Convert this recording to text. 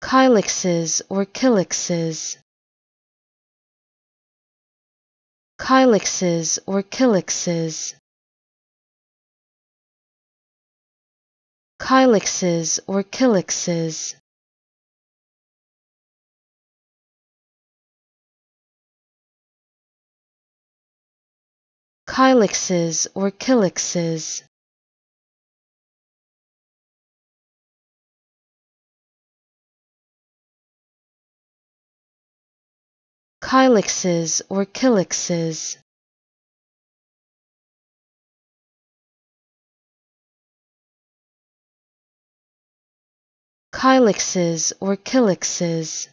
Kylixes or Kylixes. Kylixes or Kylixes. Kylixes or Kylixes. Kylixes or Kylixes. Kylixes or Kylixes. Kylixes or Kylixes.